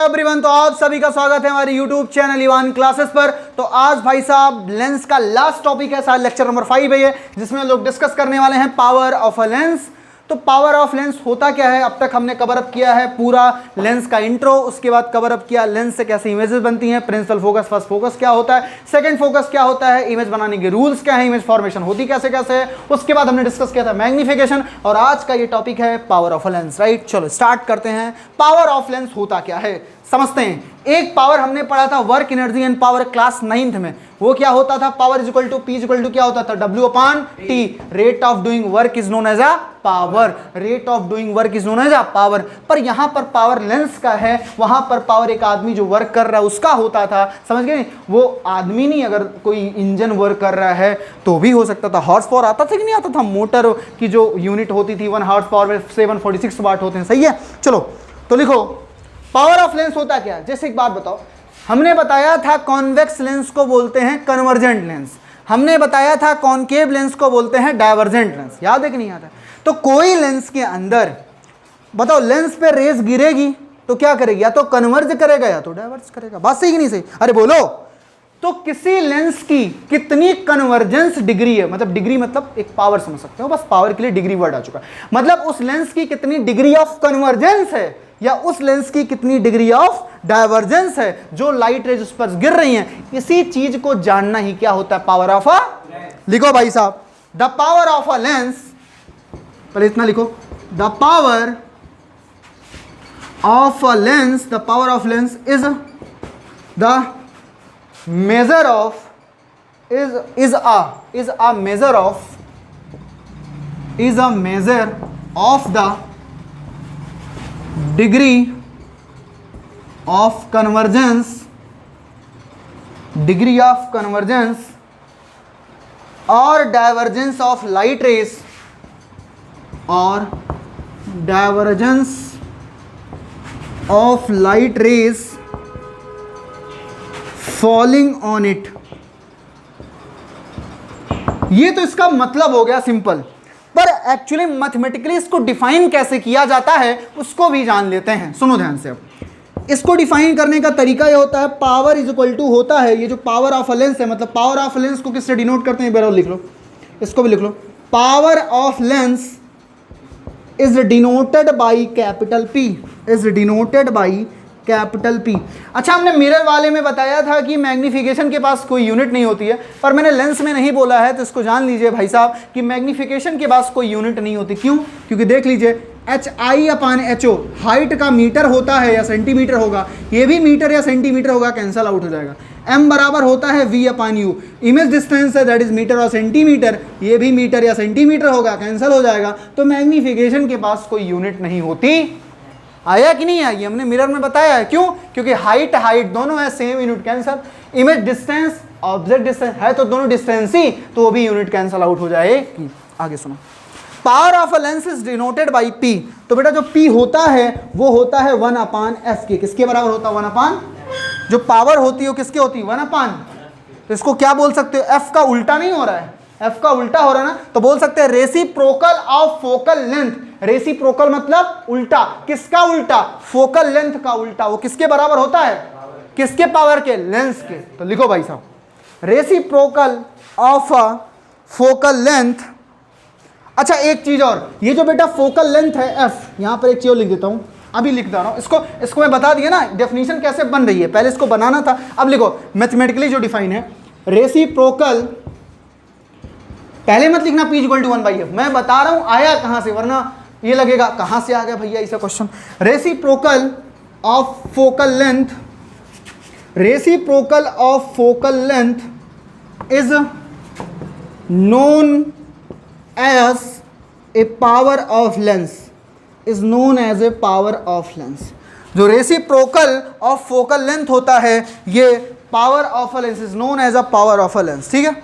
Everyone, तो आप सभी का स्वागत है हमारे YouTube चैनल इवान क्लासेस पर। तो आज भाई साहब लेंस का लास्ट टॉपिक है, शायद लेक्चर नंबर 5 है ये, जिसमें लोग डिस्कस करने वाले हैं पावर ऑफ अ लेंस। तो पावर ऑफ लेंस होता क्या है, अब तक हमने कवर अप किया है पूरा लेंस का इंट्रो, उसके बाद कवर अप किया लेंस से कैसे इमेजेस बनती हैं, प्रिंसिपल फोकस, फर्स्ट फोकस क्या होता है, सेकंड फोकस क्या होता है, इमेज बनाने के रूल्स क्या है, इमेज फॉर्मेशन होती कैसे कैसे है, उसके बाद हमने डिस्कस किया था मैग्निफिकेशन, और आज का ये टॉपिक है power of a lens. Right, चलो स्टार्ट करते हैं। पावर ऑफ लेंस होता क्या है समझते हैं। एक पावर हमने पढ़ा था work energy and power class 9th में, वो क्या होता था, power is equal to P is equal to क्या होता था, W upon T. Rate of doing work is known as a power, rate of doing work is known as a power. पर यहां पर पावर लेंस का है, वहां पर पावर एक आदमी जो वर्क कर रहा है उसका होता था, समझ गए। वो आदमी नहीं, अगर कोई इंजन वर्क कर रहा है तो भी हो सकता था। हॉर्स पावर आता था कि नहीं आता था, मोटर की जो यूनिट होती थी 1 हॉर्स पावर में 746 वाट होते हैं, सही है। चलो तो लिखो पावर ऑफ लेंस होता क्या है। जैसे एक बात बताओ, हमने बताया था कॉन्वेक्स लेंस को बोलते हैं कन्वर्जेंट लेंस, हमने बताया था कॉनकेव लेंस को बोलते हैं डाइवर्जेंट लेंस, याद है कि नहीं याद है। तो कोई लेंस के अंदर बताओ लेंस पे रेस गिरेगी तो क्या करेगी, या तो कन्वर्ज करेगा या तो डाइवर्ज करेगा। बात सही कि नहीं सही, अरे बोलो। तो किसी लेंस की कितनी कन्वर्जेंस डिग्री है, मतलब डिग्री मतलब एक पावर समझ सकते हो, बस पावर के लिए डिग्री वर्ड आ चुका है, मतलब उस लेंस की कितनी डिग्री ऑफ कन्वर्जेंस है, या उस लेंस की कितनी डिग्री ऑफ डाइवर्जेंस है, जो लाइट रेज उस पर गिर रही हैं। इसी चीज को जानना ही क्या होता है, पावर ऑफ अ। लिखो भाई साहब, the power of a lens, पहले इतना लिखो, the power of a lens, the power of lens is the measure of is a measure of the degree of convergence or divergence of light rays or divergence of light rays falling on it. ये तो इसका मतलब हो गया simple, पर actually mathematically इसको define कैसे किया जाता है उसको भी जान लेते हैं। सुनो ध्यान से, अब इसको डिफाइन करने का तरीका ये होता है, पावर इज इक्वल टू होता है, ये जो पावर ऑफ अ लेंस है, मतलब पावर ऑफ अ लेंस को किससे डिनोट करते हैं, बराबर लिख लो, इसको भी लिख लो। Power of lens is denoted by capital P, is denoted by capital P. अच्छा, हमने मिरर वाले में बताया था कि मैग्निफिकेशन के पास कोई यूनिट नहीं होती है, पर मैंने लेंस में नहीं बोला है, तो इसको जान लीजिए भाई साहब कि मैग्निफिकेशन के पास कोई यूनिट नहीं होती। क्यों? क्योंकि देख लीजिए HI अपान HO हाइट का मीटर होता है या सेंटीमीटर होगा, ये भी मीटर या सेंटीमीटर होगा, कैंसल आउट हो जाएगा। M बराबर होता है V अपान U, इमेज डिस्टेंस है दैट इज मीटर और सेंटीमीटर, ये भी मीटर या सेंटीमीटर होगा, कैंसल हो जाएगा। तो मैग्निफिकेशन के पास कोई यूनिट नहीं होती। आया कि नहीं आई, हमने मिरर में बताया है। क्यों? क्योंकि हाइट दोनों है, same unit cancel. Image distance object distance है तो दोनों डिस्टेंस ही, तो वो भी यूनिट कैंसल आउट हो जाएगी। आगे सुनो, power of a lens is denoted by P। तो बेटा जो P होता है वो होता है 1 अपान F के, किसके बराबर होता है, 1 अपान, जो पावर होती है वो किसके होती है, 1 अपान। तो इसको क्या बोल सकते हो, F का उल्टा नहीं हो रहा है, F का उल्टा हो रहा है ना, तो बोल सकते हैं reciprocal of focal length. Reciprocal मतलब उल्टा, किसका उल्टा, फोकल लेंथ का उल्टा। वो किसके बराबर होता है, किसके पावर के, लेंस के। तो लिखो भाई साहब, reciprocal of a focal length. अच्छा एक चीज और, ये जो बेटा फोकल लेंथ है F, यहां पर एक चीज लिख देता हूं, अभी लिख दे रहा हूं इसको मैं बता दिया ना डेफिनेशन कैसे बन रही है, पहले इसको बनाना था। अब लिखो मैथमेटिकली जो डिफाइन है, रेसिप्रोकल, पहले मत लिखना P इक्वल टू 1/F, मैं बता रहा हूं आया कहां से, वरना ये लगेगा कहां से आ गया भैया ऐसा question. Reciprocal of focal length, reciprocal of focal length is known as a power of lens, is known as a power of lens. जो रेसिप्रोकल ऑफ फोकल लेंथ होता है ये power of a lens, is known as a power of a lens. ठीक है,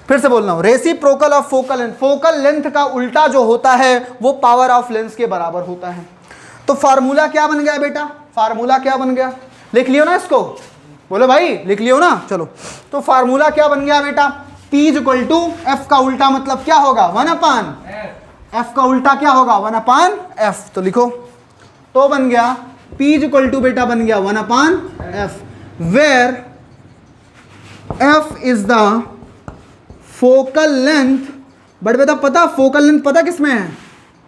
फिर से बोल रहा हूं, reciprocal of focal length, focal length का उल्टा जो होता है वो पावर ऑफ लेंस के बराबर होता है। तो फार्मूला क्या बन गया बेटा, फार्मूला क्या बन गया, लिख लियो ना इसको, बोलो भाई लिख लियो ना। चलो तो फार्मूला क्या बन गया बेटा, P is equal to F का उल्टा मतलब क्या होगा, 1 अपान F का उल्टा क्या होगा, 1 अपान F। तो लिखो, तो बन गया P इज इक्वल टू बेटा बन गया 1/f, where f is the focal length. But बेटा पता फोकल लेंथ पता किस में है?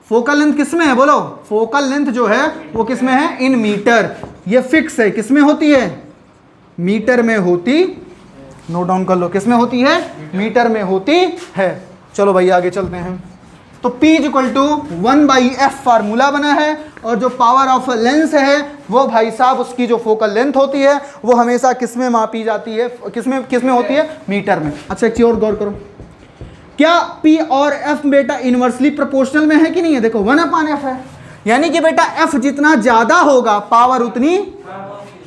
फोकल लेंथ किस में है बोलो? फोकल लेंथ जो है वो किस में है? In metre. ये फिक्स है, किस में होती है? मीटर में होती, नोट डाउन कर लो, किस में होती है? मीटर में होती है। चलो भाई आगे चलते हैं। तो P is equal to 1/f formula बना है, और जो पावर ऑफ लेंस है वो भाई साहब उसकी जो फोकल लेंथ होती है वो हमेशा किस में मापी जाती है? किस में होती है? मीटर में। अच्छा एक चीज और गौर करो, क्या P और F बेटा इनवर्सली प्रोपोर्शनल में है कि नहीं है? देखो 1/f है, यानी कि बेटा F जितना ज्यादा होगा पावर उतनी,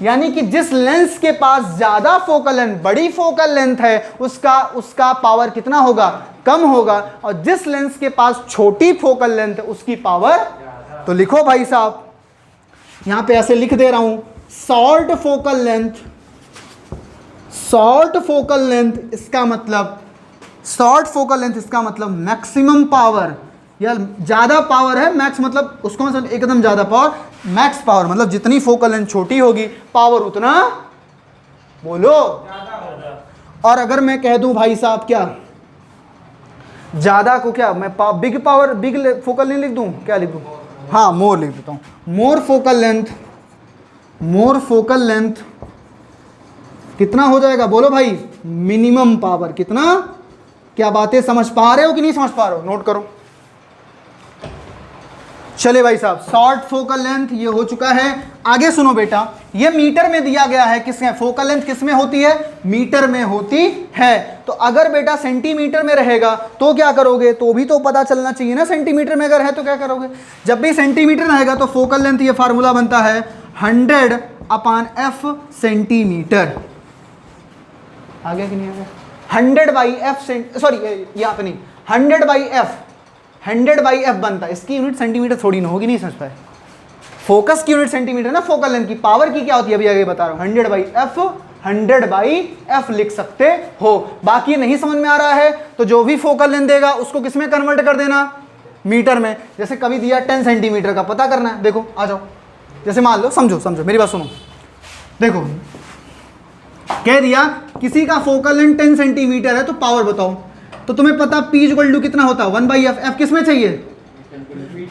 यानी कि जिस लेंस के पास ज्यादा फोकल लेंथ, बड़ी फोकल लेंथ है, उसका पावर कितना होगा? कम होगा। और जिस लेंस के पास छोटी फोकल लेंथ है उसकी पावर, तो लिखो भाई साहब, यहां पे ऐसे लिख दे रहा हूं, short focal length, short focal length इसका मतलब, शॉर्ट फोकल लेंथ इसका मतलब मैक्सिमम पावर, या ज्यादा पावर है, मैक्स मतलब उसको मतलब एकदम ज्यादा पावर, मैक्स पावर मतलब जितनी फोकल लेंथ छोटी होगी पावर उतना, बोलो। और अगर मैं कह दूं भाई साहब क्या, ज्यादा को क्या मैं big power, big focal length लिख दूं? क्या लिख दूं? हाँ मोर लिख देता हूं। मोर फोकल लेंथ, मोर फोकल लेंथ कितना हो जाएगा बोलो भाई? मिनिमम पावर कितना? क्या बातें समझ पा रहे हो कि नहीं समझ पा रहे हो? नोट करो। चले भाई साहब, शॉर्ट फोकल लेंथ ये हो चुका है। आगे सुनो बेटा, ये मीटर में दिया गया है, किसमें? फोकल लेंथ किस में होती है? मीटर में होती है। तो अगर बेटा सेंटीमीटर में रहेगा तो क्या करोगे? तो भी तो पता चलना चाहिए ना, सेंटीमीटर में अगर है तो क्या करोगे? जब भी सेंटीमीटर रहेगा तो फोकल लेंथ ये फार्मूला बनता है 100/f सेंटीमीटर। आ गया कि नहीं आ गया? 100/f, सॉरी यहाँ पे नहीं, 100/f, 100/f बनता है। इसकी यूनिट सेंटीमीटर थोड़ी ना होगी, नहीं समझ पाए? फोकस की यूनिट सेंटीमीटर ना, फोकल लेंथ की पावर की क्या होती है अभी आगे बता रहा हूं। 100/f, 100/f लिख सकते हो। बाकी नहीं समझ में आ रहा है तो जो भी फोकल लेंथ देगा उसको किस में कन्वर्ट कर देना? मीटर में। जैसे कभी दिया 10 सेंटीमीटर का, पता करना है। देखो आ जाओ, जैसे मान लो, समझो मेरी बात सुनो, देखो कह दिया किसी का फोकल लेंथ 10 सेंटीमीटर है तो पावर बताओ। तो तुम्हें पता P इक्वल टू कितना होता है? 1/f। f किस में चाहिए?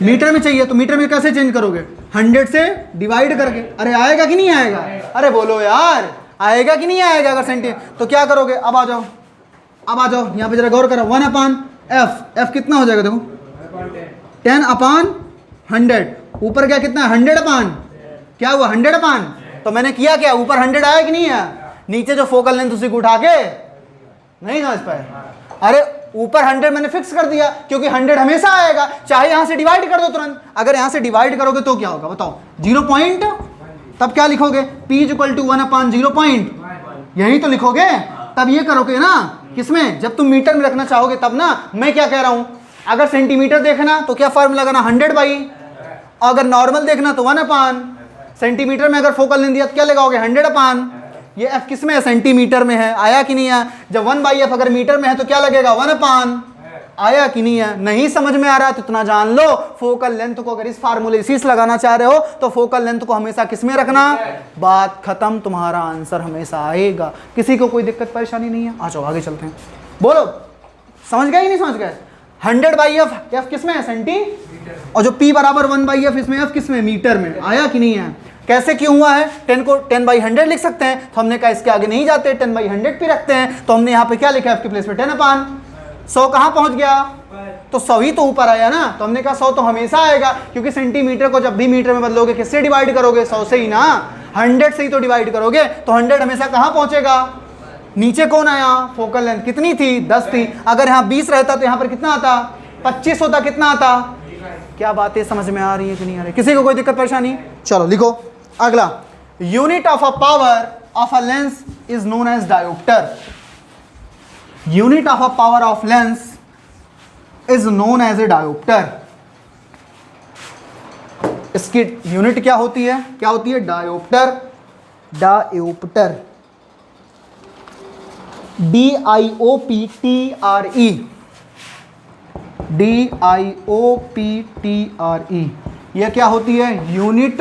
मीटर में चाहिए। तो मीटर में कैसे चेंज करोगे? 100 से डिवाइड करके। अरे आएगा कि नहीं आएगा? अरे बोलो यार, आएगा कि नहीं आएगा? अगर सेंटीमीटर तो क्या करोगे? अब आ जाओ, अब आ जाओ यहाँ पे जरा गौर करो। 1/f, f कितना हो जाएगा? देखो 10/100, ऊपर क्या कितना? 100/, क्या हुआ? 100/। तो मैंने किया क्या? ऊपर 100 आया कि नहीं आया? नीचे जो फोकल लेंथ उसी को उठा के, नहीं समझ पाए? अरे ऊपर 100 मैंने फिक्स कर दिया क्योंकि 100 हमेशा आएगा, चाहे यहां से डिवाइड कर दो तुरंत। अगर यहां से डिवाइड करोगे तो क्या होगा बताओ? 0 पॉइंट। तब क्या लिखोगे? P इक्वल टू 1/0, यही तो लिखोगे। तब ये करोगे ना किसमें? जब तुम मीटर में रखना चाहोगे तब ना। मैं क्या कह रहा हूं, अगर सेंटीमीटर देखना तो क्या फॉर्मूला लगाना? 100/, अगर नॉर्मल देखना तो 1/। सेंटीमीटर में अगर फोकल लेंथ दिया तो क्या लगाओगे? 100/। ये f किस में है? सेंटीमीटर में है। आया कि नहीं आया? जब 1/f अगर मीटर में है तो क्या लगेगा? 1/। आया कि नहीं है? नहीं समझ में आ रहा है तो इतना जान लो, फोकल लेंथ को अगर इस फार्मूले से लगाना चाह रहे हो तो फोकल लेंथ को हमेशा किस में रखना? बात खत्म, तुम्हारा आंसर हमेशा आएगा। किसी को कोई दिक्कत परेशानी नहीं है? आ जाओ आगे चलते हैं। बोलो समझ गए कि नहीं समझ गए? 100/f, f किस में है? सेंटी। और जो P बराबर 1/f, इसमें f किस में? मीटर में। आया कि नहीं है? कैसे क्यों हुआ है? 10 को 10/100 लिख सकते हैं, तो हमने कहा इसके आगे नहीं जाते, 10/100 पे रखते हैं। तो हमने यहाँ पे क्या लिखा है? f की प्लेस पे 10/। 100 कहाँ पहुंच गया? तो 100 ही तो ऊपर आया ना। तो हमने कहा 100 तो हमेशा आएगा, क्योंकि सेंटीमीटर को जब भी मीटर में बदलोगे किससे डिवाइड करोगे? 100 से ही ना, 100 से ही तो डिवाइड करोगे। तो 100 हमेशा कहाँ पहुंचेगा? नीचे कौन आया? फोकल लेंथ कितनी थी? 10 थी। अगर यहाँ 20 रहता तो यहाँ पर कितना आता? 25 होता। कितना आता? क्या बातें समझ में आ रही है कि नहीं आ रही? किसी को कोई दिक्कत परेशानी? चलो लिखो अगला। Unit of a power of a lens is known as dioptre. Unit of a power of lens is known as a dioptre. इसकी यूनिट क्या होती है? क्या होती है? डायोप्टर। Dioptre, DIOPTRE, DIOPTRE। यह क्या होती है? Unit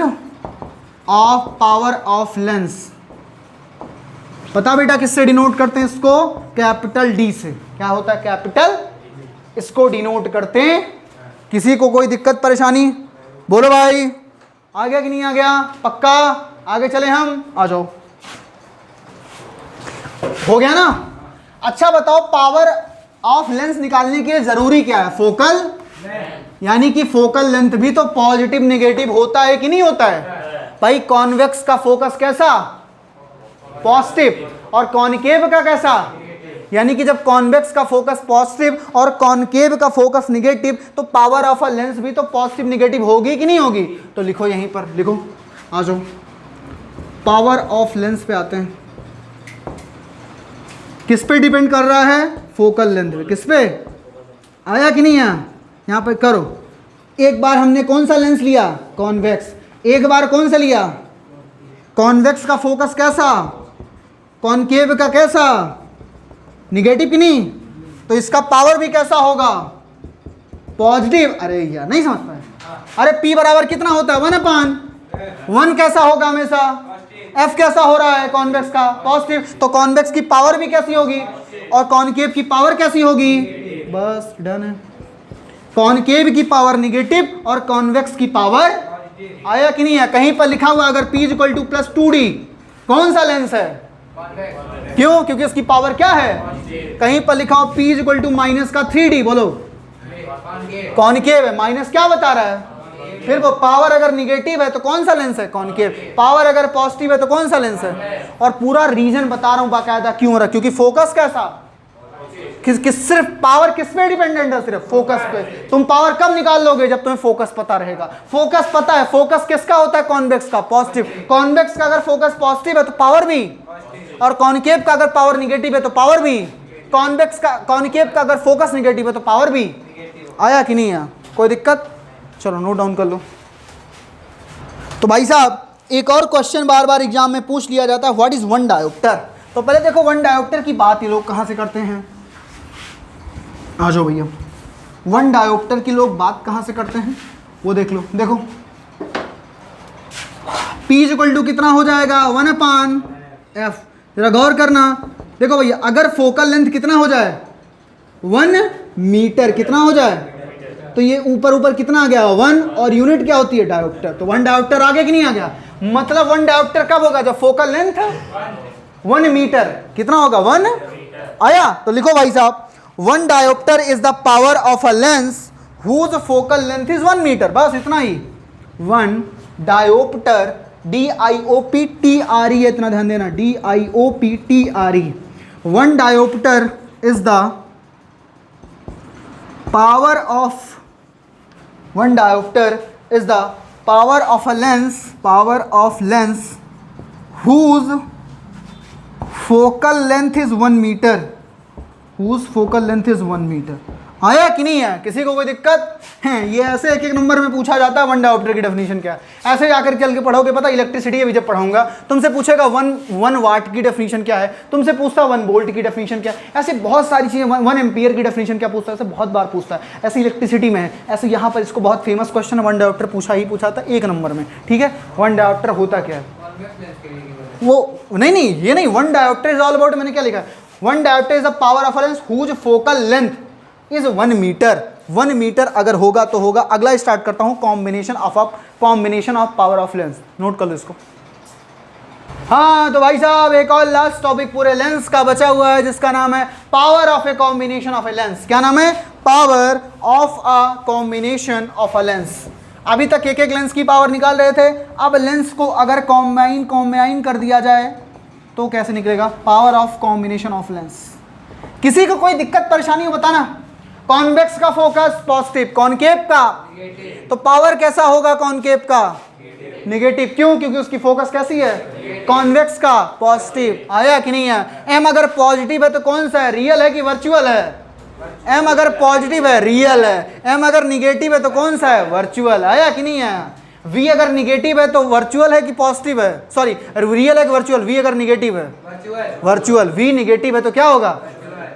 of power of lens. पता बेटा किससे डिनोट करते हैं इसको? कैपिटल डी से। क्या होता है? कैपिटल, इसको डिनोट करते हैं। किसी को कोई दिक्कत परेशानी? बोलो भाई, आ गया कि नहीं आ गया? पक्का? आगे चले हम, आ जाओ। हो गया ना? अच्छा बताओ, पावर ऑफ लेंस निकालने के लिए जरूरी क्या है? फोकल, यानी कि फोकल लेंथ भी तो पॉजिटिव नेगेटिव होता है कि नहीं होता है? भाई कॉन्वेक्स का फोकस कैसा? पॉजिटिव। और कॉनकेव का कैसा? यानी कि जब कॉन्वेक्स का फोकस पॉजिटिव और कॉनकेव का फोकस नेगेटिव, तो पावर ऑफ अ लेंस भी तो पॉजिटिव नेगेटिव होगी कि नहीं होगी? तो लिखो, यहीं पर लिखो, आ जाओ। पावर ऑफ लेंस पे आते हैं। किस पे डिपेंड कर रहा है? फोकल लेंथ पे। किस पे? आया कि नहीं आया? यहाँ पे करो। एक बार हमने कौन सा लेंस लिया? कॉन्वेक्स। एक बार कौन सा लिया? कॉन्वेक्स का फोकस कैसा? कॉनकेव का कैसा? निगेटिव कि नहीं? तो इसका पावर भी कैसा होगा? पॉजिटिव। अरे यार नहीं समझ पाए। अरे P बराबर कितना होता है? 1/1 कैसा होगा हमेशा? F कैसा हो रहा है कॉन्वेक्स का? पॉजिटिव। तो कॉन्वेक्स की पावर भी कैसी होगी और कॉनकेव की पावर कैसी होगी? बस डन है। कॉनकेव की पावर निगेटिव और कॉन्वेक्स की पावर, आया कि नहीं है? कहीं पर लिखा हुआ अगर P = +2D, कौन सा लेंस है? क्यों? क्योंकि इसकी पावर क्या है? कहीं पर लिखा हो P = -3D, बोलो कॉनकेव है। माइनस क्या बता रहा है? फिर वो पावर अगर निगेटिव है तो कौन सा लेंस है? कॉनकेव। पावर अगर पॉजिटिव है तो कौन सा लेंस है? और पूरा रीजन बता रहा हूं बाकायदा क्यों हो रहा है, क्योंकि फोकस कैसा? किस सिर्फ पावर किस पे डिपेंडेंट है? सिर्फ फोकस पे। तुम पावर कब निकाल लोगे? जब तुम्हें फोकस पता रहेगा। फोकस पता है। फोकस किसका होता है? कॉन्वेक्स का, पॉजिटिव। कॉन्वेक्स का अगर फोकस पॉजिटिव है तो पावर भी, और कॉनकेव का अगर पावर निगेटिव है तो पावर भी। कॉन्वेक्स का, कॉनकेव का अगर फोकस निगेटिव है तो पावर भी। आया कि नहीं आया? कोई दिक्कत? चलो नोट डाउन कर लो। तो भाई साहब एक और क्वेश्चन बार बार एग्जाम में पूछ लिया जाता है, व्हाट इज वन डायोप्टर? तो पहले देखो वन डायोप्टर की बात ये लोग कहाँ से करते हैं? आ जाओ भैया, वन डायोप्टर की लोग बात कहाँ से करते हैं वो देख लो। देखो P = कितना हो जाएगा? 1/f। जरा गौर करना। देखो भैया, अगर फोकल लेंथ कितना हो जाए? 1 मीटर। कितना हो जाए? तो ये ऊपर ऊपर कितना आ गया? 1, और यूनिट क्या होती है? डायोप्टर। तो 1 डायोप्टर आ गया कि नहीं आ गया? मतलब 1 डायोप्टर कब होगा? जब फोकल लेंथ 1 मीटर। कितना होगा? 1 आया? तो लिखो भाई साहब, 1 dioptre is the power of a lens whose focal length is 1 metre. बस इतना ही। 1 डायोप्टर, DIOPTRE, इतना ध्यान देना, DIOPTRE। 1 dioptre is the power of, 1 dioptre is the power of a lens, power of lens whose focal length is 1 meter, whose focal length is 1 meter। आया कि नहीं है? किसी को कोई दिक्कत है? ये ऐसे एक एक नंबर में पूछा जाता है वन डायोप्टर की डेफिनेशन क्या है। ऐसे जाकर चल के पढ़ोगे, पता इलेक्ट्रिसिटी अभी जब पढ़ाऊंगा तुमसे पूछेगा 1 वाट की डेफिनेशन क्या है, तुमसे पूछता 1 वोल्ट की डेफिनेशन क्या है। ऐसे बहुत सारी चीज़ें, 1 एम्पियर की डेफिनेशन क्या पूछता है, ऐसे बहुत बार पूछता है। ऐसे इलेक्ट्रिसिटी में है, ऐसे यहाँ पर इसको बहुत फेमस क्वेश्चन वन डायोप्टर पूछा था 1 नंबर में। ठीक है, वन डायोप्टर होता क्या है वो नहीं, ये नहीं। 1 डायोप्टर इज ऑल अबाउट, मैंने क्या लिखा है? 1 dioptre is the power of a lens whose focal length is 1 metre. 1 metre अगर होगा तो होगा। अगला स्टार्ट करता हूं, combination of power of lens. Note कर लो इसको। हाँ तो भाई साहब एक और लास्ट टॉपिक पूरे लेंस का बचा हुआ है, जिसका नाम है power of a combination of a lens. क्या नाम है? Power of a combination of a lens. अभी तक एक एक लेंस की पावर निकाल रहे थे, अब लेंस को अगर कॉम्बाइन कर दिया जाए तो कैसे निकलेगा? Power of combination of lens. किसी को कोई दिक्कत परेशानी हो बताना। कॉन्वेक्स का फोकस पॉजिटिव, कॉनकेव का तो पावर कैसा होगा? कॉनकेव का नेगेटिव। क्यों? क्योंकि उसकी फोकस कैसी है? कॉन्वेक्स का पॉजिटिव। आया कि नहीं है? एम अगर पॉजिटिव है तो कौन सा है? रियल है कि वर्चुअल है? एम अगर पॉजिटिव है रियल है, एम अगर निगेटिव है तो कौन सा है? वर्चुअल। आया कि नहीं है? वी अगर निगेटिव है तो वर्चुअल है कि पॉजिटिव है? सॉरी, रियल है कि वर्चुअल? वी अगर निगेटिव है वर्चुअल, वी निगेटिव है तो क्या होगा?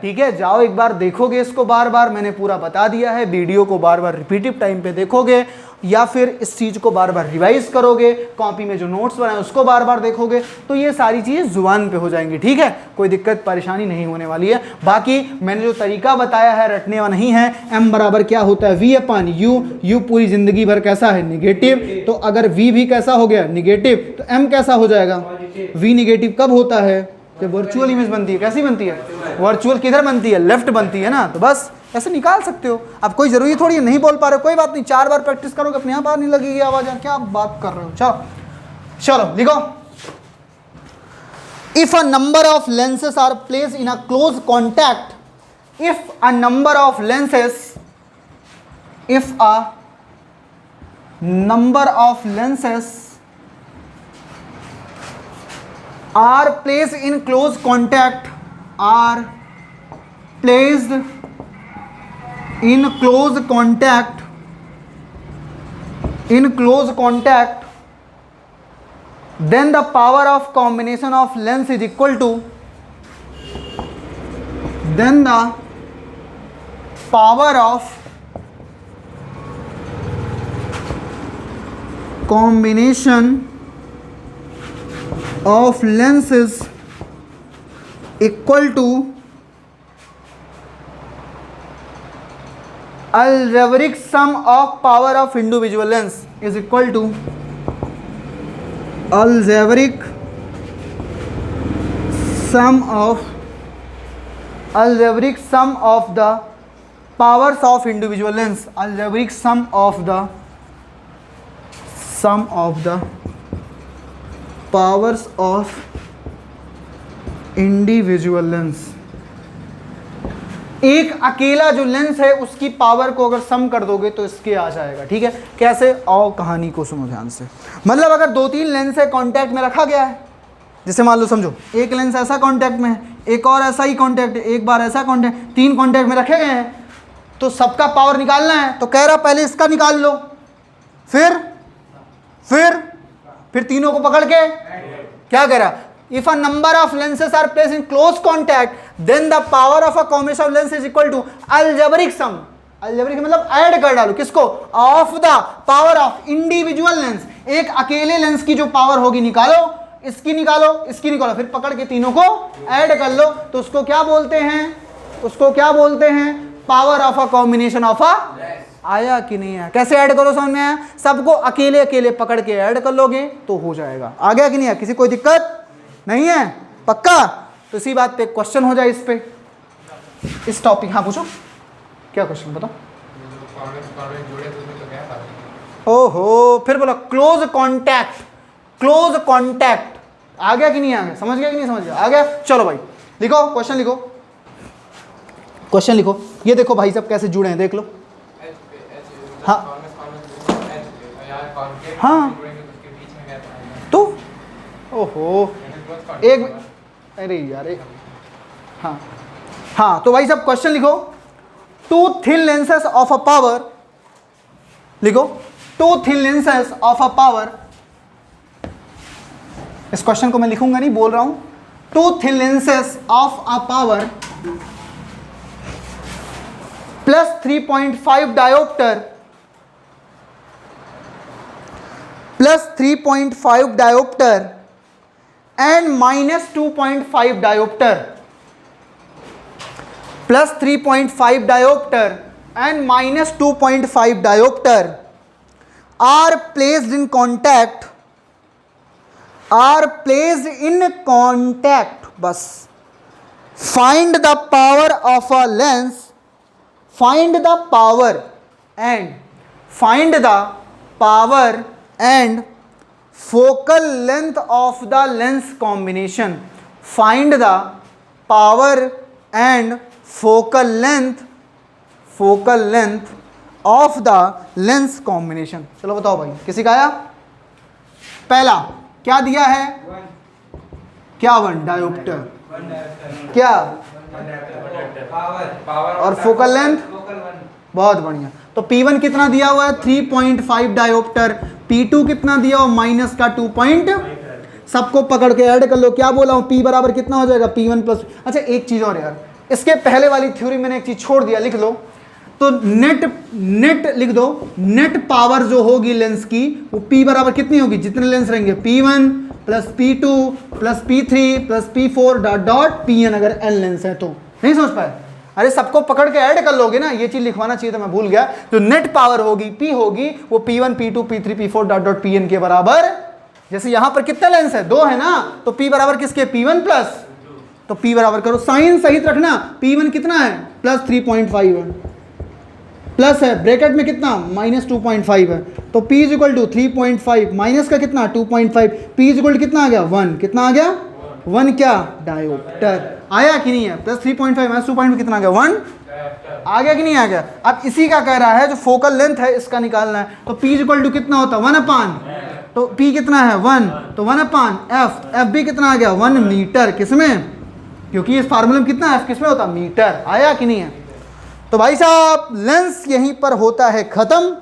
ठीक है, जाओ एक बार देखोगे इसको बार बार, मैंने पूरा बता दिया है। वीडियो को बार बार रिपीटिव टाइम पे देखोगे या फिर इस चीज़ को बार बार रिवाइज करोगे, कॉपी में जो नोट्स बनाए उसको बार बार देखोगे, तो ये सारी चीज़ें जुबान पे हो जाएंगी। ठीक है, कोई दिक्कत परेशानी नहीं होने वाली है। बाकी मैंने जो तरीका बताया है रटने वाला नहीं है। m बराबर क्या होता है, v अपन u, u पूरी जिंदगी भर कैसा है, निगेटिव। तो अगर v भी कैसा हो गया, निगेटिव, तो m कैसा हो जाएगा, v निगेटिव कब होता है, जब वर्चुअल इमेज बनती है। कैसी बनती है, वर्चुअल किधर बनती है, लेफ्ट बनती है ना। तो बस ऐसे निकाल सकते हो। अब कोई जरूरी थोड़ी है, नहीं बोल पा रहे हो कोई बात नहीं, 4 बार प्रैक्टिस करोगे अपने यहाँ बाहर नहीं लगेगी आवाज। क्या बात कर रहे हो। चलो चलो लिखो, if a number of lenses are placed in a close contact, if a number of lenses, if a number of lenses are placed in close contact, are placed in close contact, in close contact, then the power of combination of lens is equal to, then the power of combination of lenses equal to algebraic sum of power of individual lens is equal to algebraic sum of the powers of individual lens, algebraic sum of the powers of individual lens. एक अकेला जो lens है उसकी power को अगर सम कर दोगे तो इसके आ जाएगा। ठीक है, कैसे, आओ कहानी को सुनो ध्यान से। मतलब अगर 2-3 लेंस है कांटेक्ट में रखा गया है, जैसे मान लो समझो एक लेंस ऐसा कांटेक्ट में है, एक और ऐसा ही कांटेक्ट है, एक बार ऐसा कांटेक्ट, 3 कांटेक्ट में रखे गए हैं, तो सबका पावर निकालना है। तो कह रहा पहले इसका निकाल लो, फिर तीनों को पकड़ के क्या कह रहा, if a number of lenses are placed in close contact then the power of a combination of lens is equal to algebraic sum. Algebraic मतलब ऐड कर डालो किसको, of the power of individual lens. एक अकेले lens की जो power होगी निकालो, इसकी निकालो, इसकी निकालो, फिर पकड़ के तीनों को ऐड कर लो। तो उसको क्या बोलते हैं, power of a combination of a. आया कि नहीं आया, कैसे ऐड करो समझ में आया, सबको अकेले अकेले पकड़ के ऐड कर लोगे तो हो जाएगा। आ गया कि नहीं आया, किसी कोई दिक्कत नहीं है, पक्का। तो इसी बात पे क्वेश्चन हो जाए इस पे, इस टॉपिक। हाँ पूछो, क्या क्वेश्चन बताओ। ओहो, फिर बोला क्लोज कॉन्टैक्ट। आ गया कि नहीं आ गया, समझ गया कि नहीं समझ गया, आ गया। चलो भाई लिखो, क्वेश्चन लिखो। ये देखो भाई सब कैसे जुड़े हैं, देख लो। हाँ तो ओहो एक, अरे यार हाँ तो भाई सब क्वेश्चन लिखो। 2 thin lenses of a power, लिखो 2 thin lenses of a power। इस क्वेश्चन को मैं लिखूंगा नहीं, बोल रहा हूं। 2 thin lenses of a power plus 3.5 diopter plus 3.5 diopter and minus 2.5 diopter, plus 3.5 diopter and minus 2.5 diopter are placed in contact, बस find the power of a lens, find the power and focal length of the lens combination, find the power and focal length of the lens combination। चलो बताओ भाई, किसी का आया। पहला क्या दिया है, क्या 1 डायोप्टर, क्या और फोकल लेंथ, बहुत बढ़िया। तो P1 कितना दिया हुआ है, 3.5 डायोप्टर। P2 कितना दिया हुआ, माइनस का 2 पॉइंट। सबको पकड़ के ऐड कर लो। क्या बोला हूँ, P बराबर कितना हो जाएगा, P1 प्लस। अच्छा एक चीज़ और यार, इसके पहले वाली थ्योरी मैंने एक चीज़ छोड़ दिया, लिख लो। तो नेट लिख दो, नेट पावर जो होगी लेंस की वो P बराबर कितनी होगी, जितने लेंस रहेंगे P1 plus P2 plus P3 plus P4 dot dot Pn, अगर n लेंस है तो। नहीं समझ पाए? अरे सबको पकड़ के ऐड कर लोगे ना, ये चीज लिखवाना चाहिए था, मैं भूल गया। जो नेट पावर होगी P होगी वो P1 P2 P3 P4 dot dot Pn के बराबर। जैसे यहां पर कितने लेंस है, 2 है ना, तो P बराबर किसके, P1 प्लस, तो P बराबर करो, साइन सहित रखना, P1 कितना है प्लस 3.5 है, प्लस है ब्रैकेट में कितना माइनस 2.5 है, तो P is equal to 3.5 minus का कितना 2.5, P इज इक्वल टू कितना आ गया 1, कितना आ गया 1, क्या डायोप्टर आया कि नहीं है, प्लस 3.5 माइनस 2.5 कितना आ गया 1 आ गया कि नहीं आ गया। अब इसी का कह रहा है जो फोकल लेंथ है इसका निकालना है, तो P इज इक्वल टू कितना होता है 1 अपान, तो P कितना है 1, तो 1 अपान F भी कितना आ गया 1 मीटर, किसमें, क्योंकि इस फार्मूले में कितना F किसमें होता मीटर, आया कि नहीं है। तो भाई साहब लेंस यहीं पर होता है खत्म,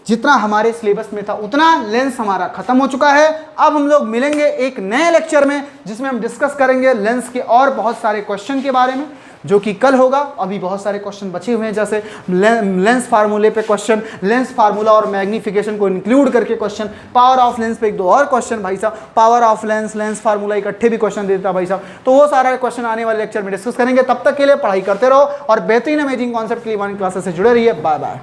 जितना हमारे सिलेबस में था उतना लेंस हमारा खत्म हो चुका है। अब हम लोग मिलेंगे एक नए लेक्चर में जिसमें हम डिस्कस करेंगे लेंस के और बहुत सारे क्वेश्चन के बारे में, जो कि कल होगा। अभी बहुत सारे क्वेश्चन बचे हुए हैं, जैसे लेंस फार्मूले पे क्वेश्चन, लेंस फार्मूला और मैग्निफिकेशन को इंक्लूड करके क्वेश्चन, पावर ऑफ लेंस पे 1-2 और क्वेश्चन भाई साहब, power of lens, lens formula इकट्ठे भी क्वेश्चन देता भाई साहब। तो वो सारा क्वेश्चन आने वाले लेक्चर में डिस्कस करेंगे। तब तक के लिए पढ़ाई करते रहो और बेहतरीन अमेजिंग कॉन्सेप्ट के लिए 1 क्लासेस से जुड़े रहिए। Bye bye.